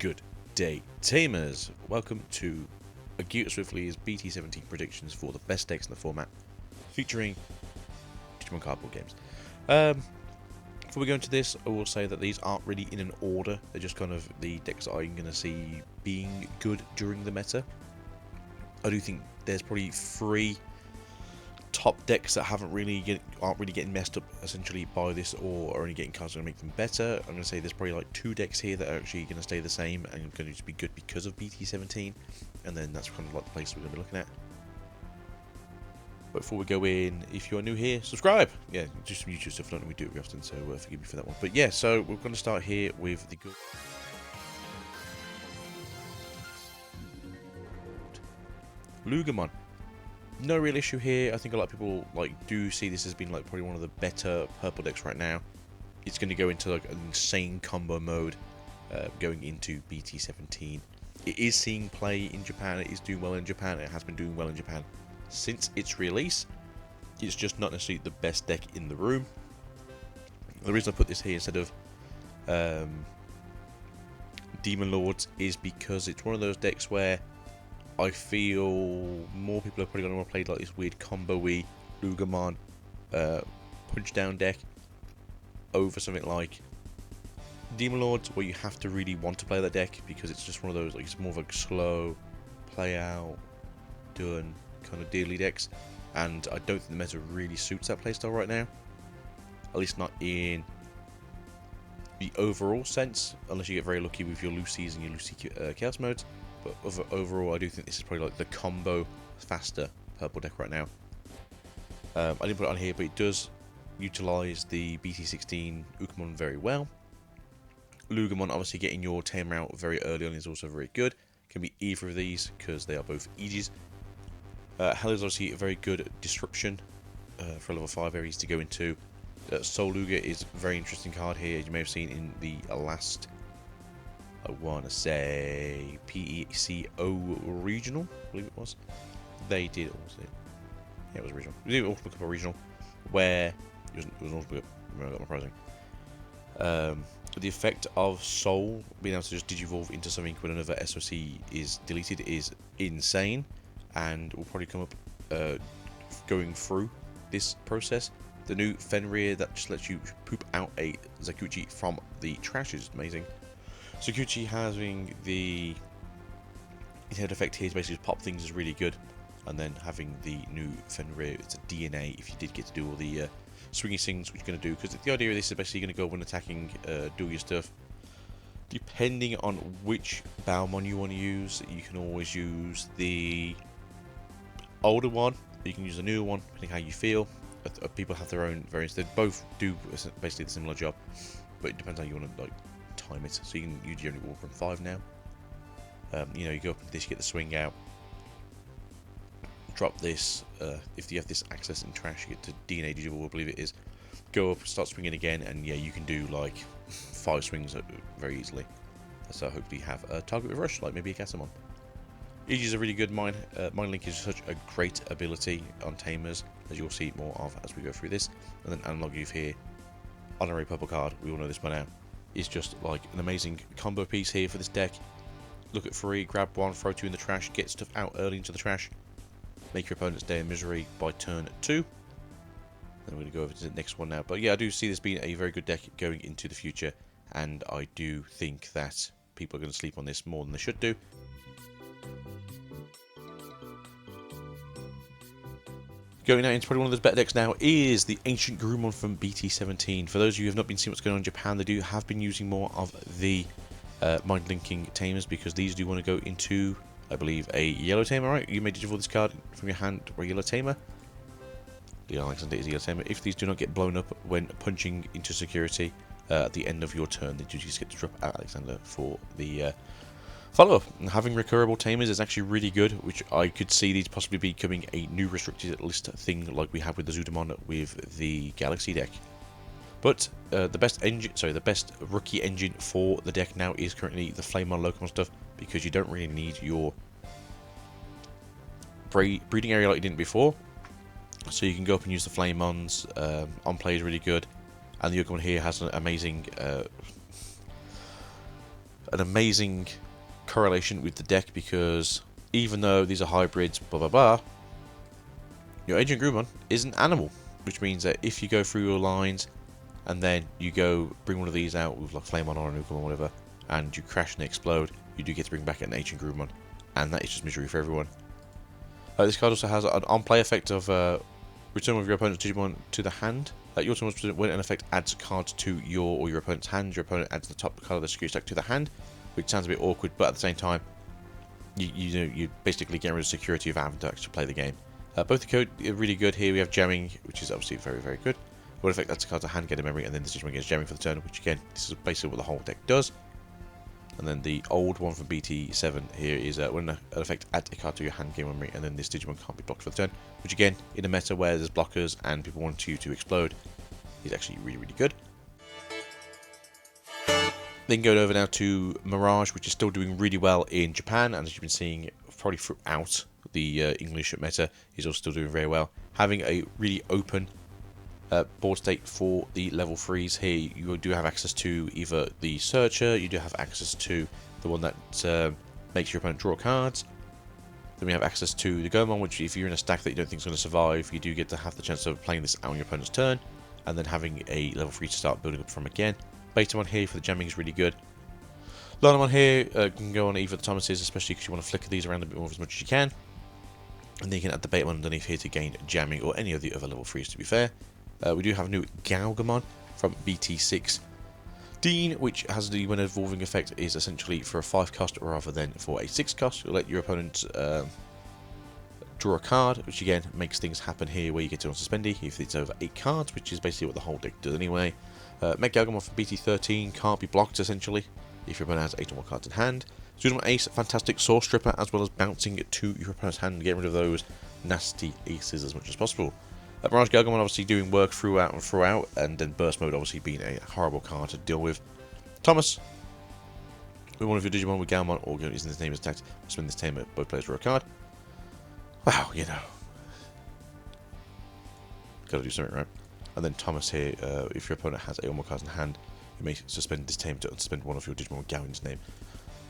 Good day, Tamers. Welcome to Acute Swiftly's BT17 predictions for the best decks in the format, featuring Digimon cardboard games. Before we go into this, I will say that these aren't really in an order. They're just kind of the decks that I'm going to see being good during the meta. I do think there's probably 3 top decks that aren't really getting messed up essentially by this, or are only getting cards that are going to make them better. I'm going to say there's probably like 2 decks here that are actually going to stay the same and going to just be good because of BT17, and then that's kind of like the place we're going to be looking at. But before we go in, if you're new here, subscribe! Yeah, just some YouTube stuff, don't we do it very often, so forgive me for that one. But yeah, so we're going to start here with the good Loogamon. No real issue here. I think a lot of people do see this as being probably one of the better purple decks right now. It's going to go into an insane combo mode going into BT17. It is seeing play in Japan. It is doing well in Japan. It has been doing well in Japan since its release. It's just not necessarily the best deck in the room. The reason I put this here instead of Demon Lords is because it's one of those decks where I feel more people are probably going to want to play this weird combo-y Loogamon punch down deck over something like Demon Lords, where you have to really want to play that deck because it's just one of those it's more of a slow play out done kind of dealy decks, and I don't think the meta really suits that playstyle right now, at least not in the overall sense, unless you get very lucky with your Lucy's and your Lucy Chaos modes. But overall, I do think this is probably the combo faster purple deck right now. I didn't put it on here, but it does utilise the BT16 Loogamon very well. Loogamon, obviously getting your Tamer out very early on is also very good. Can be either of these because they are both Aegis. Hell is obviously a very good disruption for level 5 areas to go into. Soul Luga is a very interesting card here, as you may have seen in the last, I want to say, PECO regional, I believe it was. They did also, yeah, it was regional. We did Ultimate Cup regional, where it was an Ultimate Cup. I got my prizing. The effect of Soul being able to just digivolve into something when another SOC is deleted is insane, and will probably come up going through this process. The new Fenrir that just lets you poop out a Zakuchi from the trash is amazing. Zakuchi having the head effect here to basically just pop things is really good, and then having the new Fenrir, it's a DNA if you did get to do all the swingy things, which you're going to do, because the idea of this is basically going to go when attacking, do your stuff. Depending on which Baomon you want to use, you can always use the older one, or you can use a newer one, depending how you feel. People have their own variants. They both do basically the similar job, but it depends how you want to time it. So you can use only walk from 5 now. You know, you go up into this, you get the swing out, drop this. If you have this access in trash, you get to DNA digital, I believe it is. Go up, start swinging again, and yeah, you can do 5 swings very easily. So hopefully you have a target with rush, like maybe a Catamon. Aegis is a really good Mind Link is such a great ability on Tamers, as you'll see more of as we go through this. And then Analog Youth here, honorary purple card, we all know this by now, is just an amazing combo piece here for this deck. Look at 3, grab 1, throw 2 in the trash, get stuff out early into the trash, make your opponent's day of misery by turn 2. Then we're going to go over to the next one now. But yeah, I do see this being a very good deck going into the future, and I do think that people are going to sleep on this more than they should do. Going out into probably one of those better decks now is the Ancient Garurumon from BT17. For those of you who have not been seeing what's going on in Japan, they do have been using more of the mind linking Tamers, because these do want to go into, I believe, a yellow Tamer, right? You may digivolve this card from your hand or a yellow Tamer. Leon Alexander is a yellow Tamer. If these do not get blown up when punching into security at the end of your turn, they do just get to drop out Alexander for the follow-up. Having recurrable Tamers is actually really good, which I could see these possibly becoming a new restricted list thing like we have with the Zudamon with the Galaxy deck. But the best rookie engine for the deck now is currently the Flamemon Locomon stuff, because you don't really need your breeding area like you didn't before. So you can go up and use the Flamemons. On play is really good, and the Loogamon here has an amazing an amazing correlation with the deck, because even though these are hybrids, blah blah blah, your Ancient Grumon is an animal, which means that if you go through your lines and then you go bring one of these out with like Flamon or a Nukem or whatever, and you crash and explode, you do get to bring back an Ancient Grumon, and that is just misery for everyone. This card also has an on-play effect of return one of your opponent's Digimon to the hand. Your turn when an effect adds cards to your or your opponent's hand, your opponent adds the top card of the security stack to the hand, which sounds a bit awkward, but at the same time, you basically get rid of security of having to actually play the game. Both the code are really good. Here we have jamming, which is obviously very, very good. What effect adds a card to hand, get a memory, and then this Digimon gets jamming for the turn, which again, this is basically what the whole deck does. And then the old one from BT7 here is when an effect adds a card to your hand, game memory, and then this Digimon can't be blocked for the turn, which again, in a meta where there's blockers and people want you to explode, is actually really, really good. Then going over now to Mirage, which is still doing really well in Japan, and as you've been seeing probably throughout the English meta, is also still doing very well. Having a really open board state for the level 3s here, you do have access to either the Searcher, you do have access to the one that makes your opponent draw cards. Then we have access to the Goemon, which if you're in a stack that you don't think is going to survive, you do get to have the chance of playing this on your opponent's turn, and then having a level 3 to start building up from again. Betamon here for the jamming is really good. Loogamon here can go on either the Tamers, especially because you want to flicker these around a bit more as much as you can. And then you can add the Betamon underneath here to gain jamming, or any of the other level 3s to be fair. We do have a new Loogamon from BT17's, which has the when evolving effect is essentially for a 5 cost rather than for a 6 cost. You'll let your opponent draw a card, which again makes things happen here where you get to unsuspend if it's over 8 cards, which is basically what the whole deck does anyway. MirageGaomon from BT13 can't be blocked essentially if your opponent has 8 or more cards in hand. Digimon Ace, fantastic Source Stripper, as well as bouncing it to your opponent's hand and getting rid of those nasty aces as much as possible. MirageGaomon obviously doing work throughout, and then Burst Mode obviously being a horrible card to deal with. Thomas, with one of your Digimon with Gaomon or using his name as attacked, spin this Tamer, both players draw a card. Wow, you know. Gotta do something, right? And then Thomas here, if your opponent has 8 or more cards in hand, you may suspend this Tamer to unsuspend one of your Digimon with Gaomon's name.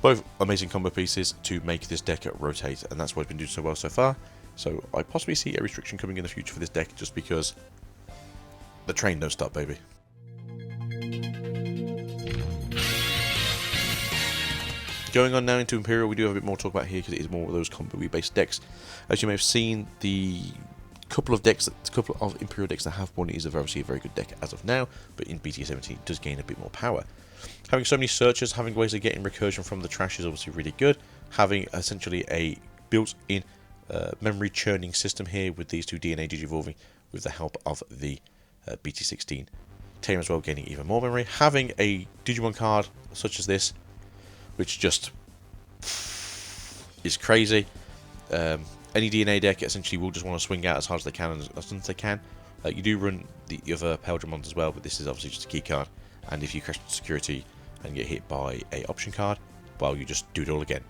Both amazing combo pieces to make this deck rotate, and that's why it's been doing so well so far. So I possibly see a restriction coming in the future for this deck, just because the train don't stop, baby. Going on now into Imperial, we do have a bit more to talk about here because it is more of those combo based decks. As you may have seen, the couple of Imperial decks that have one is obviously a very good deck as of now, but in BT17 it does gain a bit more power. Having so many searchers, having ways of getting recursion from the trash is obviously really good. Having essentially a built-in memory churning system here with these two DNA digivolving with the help of the BT16 Tamers as well, gaining even more memory. Having a Digimon card such as this, which just is crazy. Any DNA deck essentially will just want to swing out as hard as they can and as often as they can. You do run the other Imperialdramons as well, but this is obviously just a key card. And if you crash security and get hit by a option card, well, you just do it all again.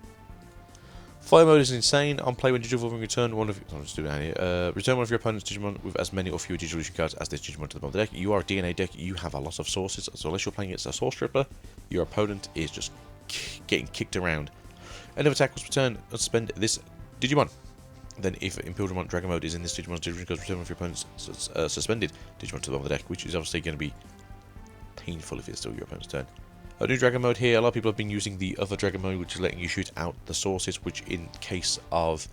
Fire mode is insane. On play when Digivolving return one of return one of your opponent's Digimon with as many or fewer Digivolution cards as this Digimon to the bottom of the deck. You are a DNA deck, you have a lot of sources, so unless you're playing against a Source Stripper, your opponent is just getting kicked around. End of attack was return, suspend this Digimon. Then if Imperialdramon Dragon mode is in this Digimon's Digivolution cards, return one of your opponent's suspended Digimon to the bottom of the deck, which is obviously going to be painful if it's still your opponent's turn. A new Dragon mode here, a lot of people have been using the other Dragon mode, which is letting you shoot out the sources, which in case of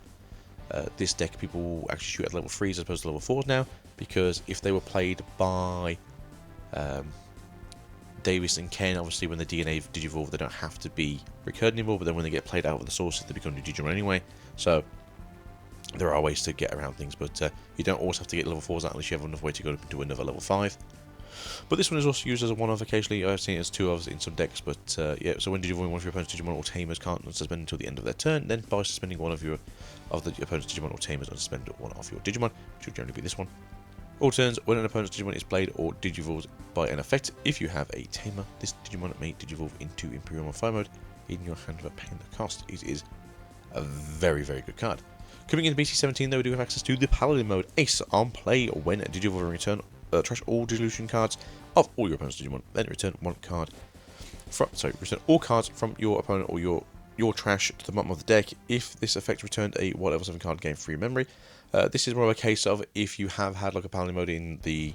this deck, people will actually shoot at level 3s as opposed to level 4s now, because if they were played by Davis and Ken, obviously when the DNA digivolve, they don't have to be recurred anymore, but then when they get played out of the sources, they become new Digimon anyway, so there are ways to get around things, but you don't always have to get level 4s out unless you have enough way to go up into another level 5. But this one is also used as a one-off occasionally. I've seen it as 2-ofs in some decks, but yeah, so when Digivolving one of your opponent's Digimon or Tamers can't unsuspend until the end of their turn, then by suspending one of the opponent's Digimon or Tamers, unsuspend one of your Digimon, which would generally be this one. All turns, when an opponent's Digimon is played or digivolves by an effect, if you have a Tamer, this Digimon may digivolve into Imperialdramon Fire mode in your hand without paying the cost. It is a very, very good card. Coming into BT17 though, we do have access to the Paladin mode. Ace on play when Digivolving return. Trash all Digivolution cards of all your opponent's Digimon, then return one card return all cards from your opponent or your trash to the bottom of the deck. If this effect returned a what level 7 card, gain free memory. This is more of a case of if you have had like a paladin mode in the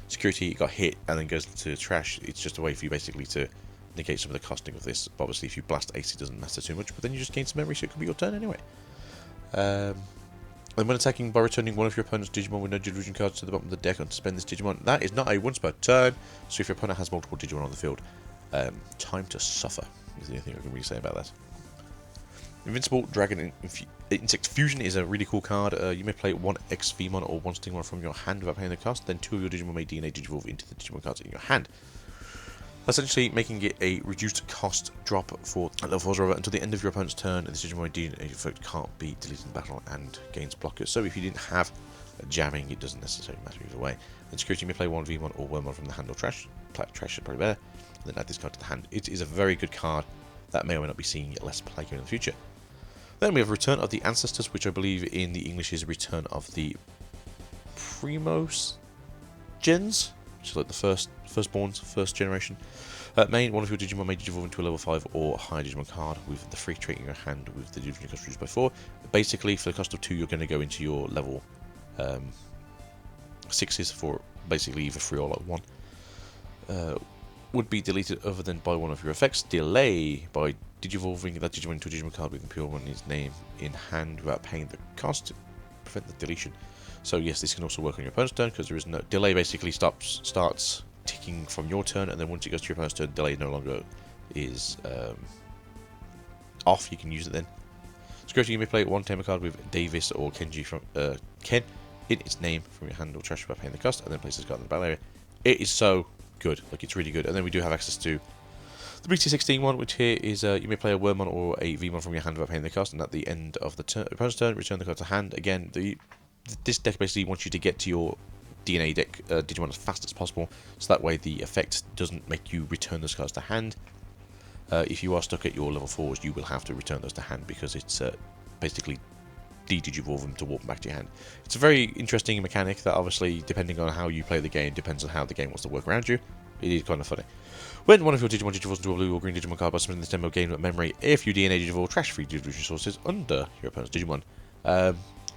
security, it got hit and then goes to trash. It's just a way for you basically to negate some of the costing of this. But obviously, if you blast ace, it doesn't matter too much. But then you just gain some memory, so it could be your turn anyway. And when attacking by returning one of your opponent's Digimon with no Digivolution cards to the bottom of the deck and suspend this Digimon, that is not a once per turn. So if your opponent has multiple Digimon on the field, time to suffer is the only thing I can really say about that. Invincible Dragon Insect Fusion is a really cool card. You may play one X-Vmon or one Stingmon from your hand without paying the cost. Then 2 of your Digimon may DNA Digivolve into the Digimon cards in your hand. Essentially making it a reduced cost drop for level 4 rover until the end of your opponent's turn. This Digimon DNA effect can't be deleted in battle and gains blockers. So if you didn't have jamming, it doesn't necessarily matter either way. In security, you may play one Vmon or Wormmon from the hand or trash. Trash is probably better. And then add this card to the hand. It is a very good card that may or may not be seeing less play in the future. Then we have Return of the Ancestors, which I believe in the English is Return of the Primos Gens, which is like the firstborns, first generation. Main, one of your Digimon may Digivolve into a level 5 or higher Digimon card with the free trait in your hand with the Digivolution cost reduced by 4. Basically, for the cost of 2, you're going to go into your level 6s for basically either 3 or like 1. Would be deleted other than by one of your effects. Delay by Digivolving that Digimon into a Digimon card with Imperialdramon's name in hand without paying the cost to prevent the deletion. So yes, this can also work on your opponent's turn because there is no delay. Basically, starts ticking from your turn, and then once it goes to your opponent's turn, delay no longer is off. You can use it then. Security, you may play one Tamer card with Davis or Kenji from Ken in its name from your hand or trash without paying the cost, and then place this card in the battle area. It is so good, like it's really good. And then we do have access to the BT17 one, which here is you may play a Wormmon or a Vmon from your hand without paying the cost, and at the end of the opponent's turn, return the card to hand. Again, this deck basically wants you to get to your DNA deck Digimon as fast as possible, so that way the effect doesn't make you return those cards to hand. If you are stuck at your level 4s, you will have to return those to hand because it's basically de-digivolve them to warp them back to your hand. It's a very interesting mechanic that obviously, depending on how you play the game, depends on how the game wants to work around you. It is kind of funny. When one of your Digimon Digivolves into a blue or green Digimon card by spending this demo gain memory, if you DNA Digivolve trash-free Digivolution sources under your opponent's Digimon.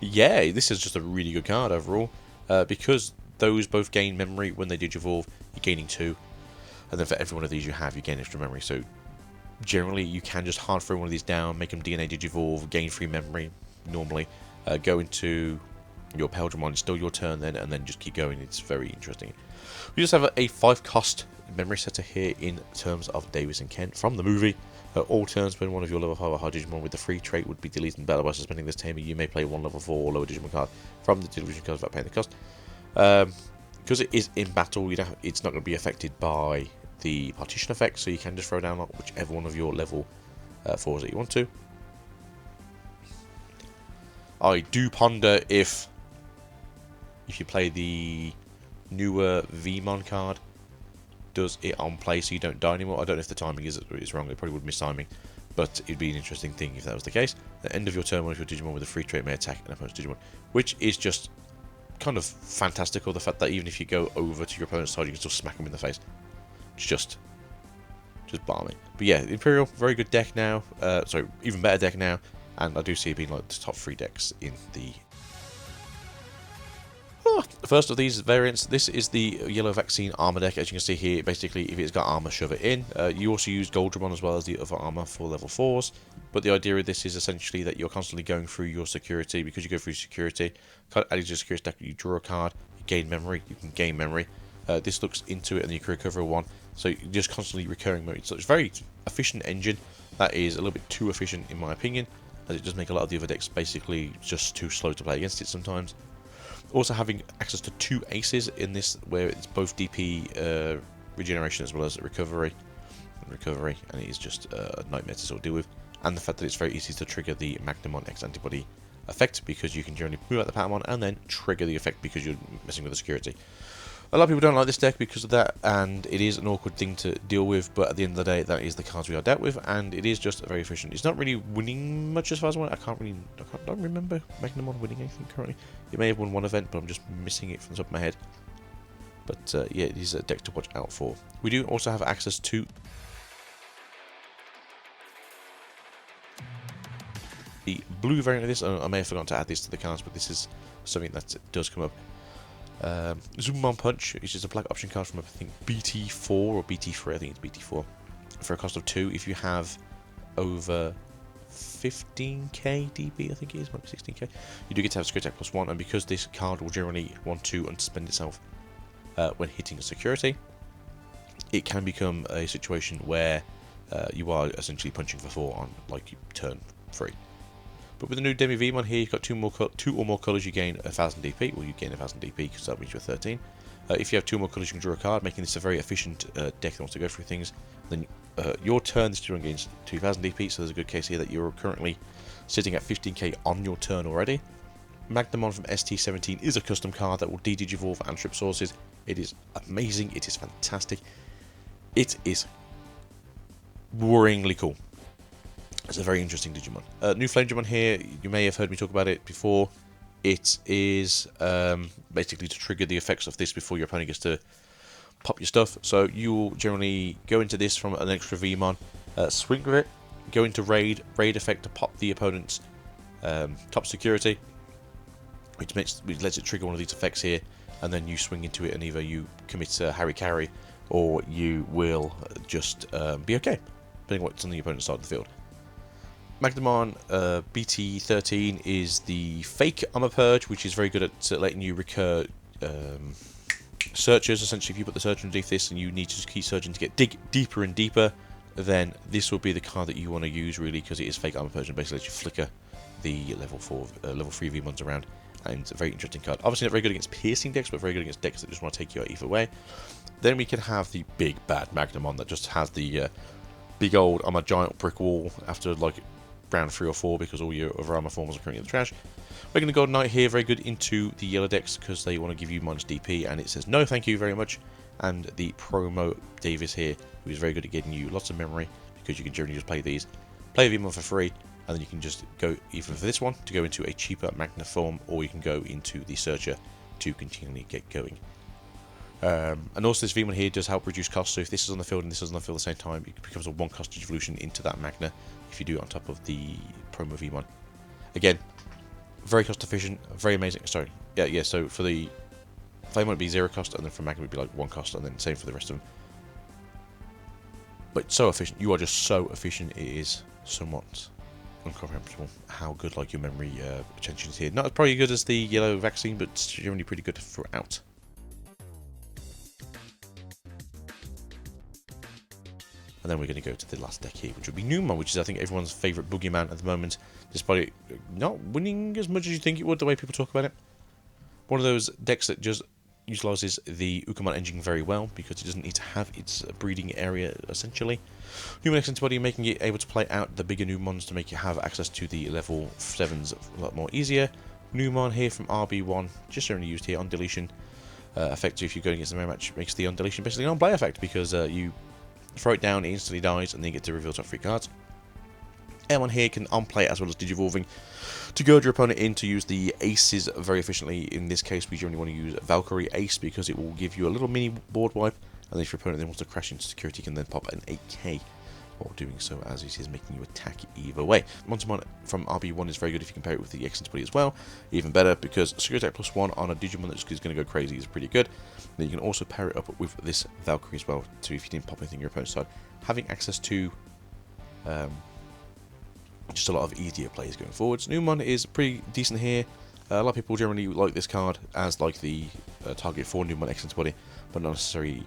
Yeah, this is just a really good card overall, because those both gain memory when they Digivolve, you're gaining 2, and then for every one of these you have, you gain extra memory. So generally, you can just hard throw one of these down, make them DNA Digivolve, gain free memory normally, go into your Imperialdramon, it's still your turn then, and then just keep going. It's very interesting. We just have a 5 cost memory setter here in terms of Davis and Kent from the movie. All turns when one of your level 5 or higher Digimon with the free trait would be deleted in battle by suspending this Tamer, you may play one level 4 or lower Digimon card from the Digivolution cards without paying the cost. Because it is in battle, it's not going to be affected by the partition effect, so you can just throw down whichever one of your level 4s that you want to. I do ponder if you play the newer Vmon card, does it on play so you don't die anymore. I don't know if the timing is wrong. It probably would miss timing, but it'd be an interesting thing if that was the case. At the end of your turn, one of your Digimon with a free trait may attack an opponent's Digimon, which is just kind of fantastical. The fact that even if you go over to your opponent's side, you can still smack them in the face. It's just balmy. But yeah, Imperial, very good deck now. Sorry, even better deck now. And I do see it being like the top 3 decks in the... The first of these variants, this is the Yellow Vaccine Armor deck. As you can see here, basically, if it's got armor, shove it in. You also use Goldramon as well as the other armor for level 4s. But the idea of this is essentially that you're constantly going through your security. Because you go through security, adding to your security deck, you draw a card, you gain memory, you can gain memory. This looks into it and you can recover 1. So you're just constantly recurring memory. So it's a very efficient engine. That is a little bit too efficient in my opinion, as it does make a lot of the other decks basically just too slow to play against it sometimes. Also having access to 2 aces in this, where it's both DP regeneration as well as recovery, and it is just a nightmare to sort of deal with. And the fact that it's very easy to trigger the Magnamon X antibody effect, because you can generally move out the Patamon and then trigger the effect because you're messing with the security. A lot of people don't like this deck because of that, and it is an awkward thing to deal with, but at the end of the day, that is the cards we are dealt with, and it is just very efficient. It's not really winning much as far as I want. I don't remember Magnamon winning anything currently. It may have won one event, but I'm just missing it from the top of my head. But yeah, it is a deck to watch out for. We do also have access to the blue variant of this. I may have forgotten to add this to the cards, but this is something that does come up. Numemon Punch, which is a black option card from I think BT4 or BT3, I think it's BT4, for a cost of 2. If you have over 15k DB, I think it is, maybe 16k, you do get to have security attack +1, and because this card will generally want to unspend itself when hitting a security, it can become a situation where you are essentially punching for 4 on like turn 3. But with the new Digimon here, you've got 2 or more colours, you gain 1000 DP, or you gain 1000 DP because that means you're 13. If you have 2 more colours, you can draw a card, making this a very efficient deck that wants to go through things. Then your turn, this Digimon gains 2000 DP, so there's a good case here that you're currently sitting at 15k on your turn already. Magnamon from ST17 is a custom card that will de-digivolve and strip sources. It is amazing, it is fantastic, it is worryingly cool. It's a very interesting Digimon. New Flame Digimon here, you may have heard me talk about it before. It is basically to trigger the effects of this before your opponent gets to pop your stuff. So you will generally go into this from an extra Vmon, swing with it, go into raid effect to pop the opponent's top security, which lets it trigger one of these effects here, and then you swing into it and either you commit Harry-Carry or you will just be okay, depending on what's on the opponent's side of the field. Magnamon BT17 is the fake armor purge, which is very good at letting you recur searches. Essentially, if you put the search underneath this and you need to just keep searching to dig deeper and deeper, then this will be the card that you want to use, really, because it is fake armor purge and basically lets you flicker the level 3 Vmons around. And it's a very interesting card. Obviously not very good against piercing decks, but very good against decks that just want to take you out either way. Then we can have the big bad Magnamon that just has the big old I'm a giant brick wall after like round 3 or 4 because all your other armor forms are currently in the trash. We're going to go Knight here, very good into the Yella decks because they want to give you minus DP, and it says no thank you very much. And the promo Davis here, who is very good at getting you lots of memory because you can generally just play these, play Vmon for free, and then you can just go either for this one to go into a cheaper Magna form, or you can go into the Searcher to continually get going. And also this Vmon here does help reduce costs, so if this is on the field and this is on the field at the same time, it becomes a 1 cost evolution into that Magna if you do it on top of the promo Vmon. Again, very cost efficient, very amazing. Sorry, yeah. So for the Flame would be 0 cost, and then for Magna would be like 1 cost, and then same for the rest of them. But so efficient, you are just so efficient, it is somewhat incomprehensible how good like your memory retention is here. Not as probably good as the yellow vaccine, but generally pretty good throughout. And then we're going to go to the last deck here, which would be Numemon, which is I think everyone's favourite boogeyman at the moment, despite it not winning as much as you think it would the way people talk about it. One of those decks that just utilises the Loogamon engine very well because it doesn't need to have its breeding area essentially. Human X Antibody making it able to play out the bigger Numemons to make you have access to the level 7s a lot more easier. Numemon here from RB1, just only used here on deletion. Effect if you're going against the mirror match makes the on deletion basically an on-play effect because you throw it down, it instantly dies, and then you get to reveal top 3 cards. Airmon here can on-play as well as digivolving to goad your opponent in to use the aces very efficiently. In this case, we generally want to use Valkyrie Ace because it will give you a little mini board wipe, and then if your opponent then wants to crash into security, you can then pop an 8k while doing so, as it is making you attack either way. Montamon from RB1 is very good if you compare it with the X Antibody as well. Even better because security attack +1 on a Digimon that just is going to go crazy is pretty good. Then you can also pair it up with this Valkyrie as well, so if you didn't pop anything on your opponent's side, having access to just a lot of easier plays going forwards. Numemon is pretty decent here. A lot of people generally like this card as like the target for Numemon X Antibody, but not necessarily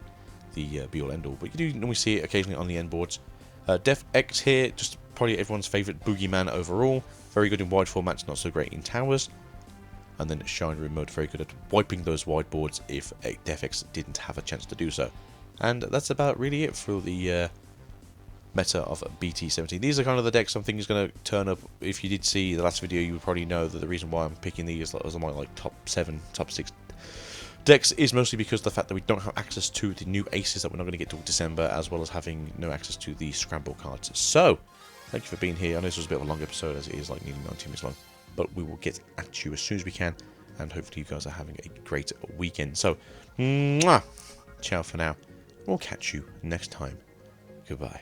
the be-all end-all. But you do normally see it occasionally on the end boards. Def X here, just probably everyone's favourite boogeyman overall. Very good in wide formats, not so great in towers. And then Shine Room mode, very good at wiping those wide boards if Def X didn't have a chance to do so. And that's about really it for the meta of BT17. These are kind of the decks I'm thinking is going to turn up. If you did see the last video, you would probably know that the reason why I'm picking these as my like top 7, top 6 decks is mostly because of the fact that we don't have access to the new aces that we're not going to get till December, as well as having no access to the scramble cards. So, thank you for being here. I know this was a bit of a long episode, as it is like nearly 19 minutes long, but we will get at you as soon as we can, and hopefully you guys are having a great weekend. So, mwah, ciao for now. We'll catch you next time. Goodbye.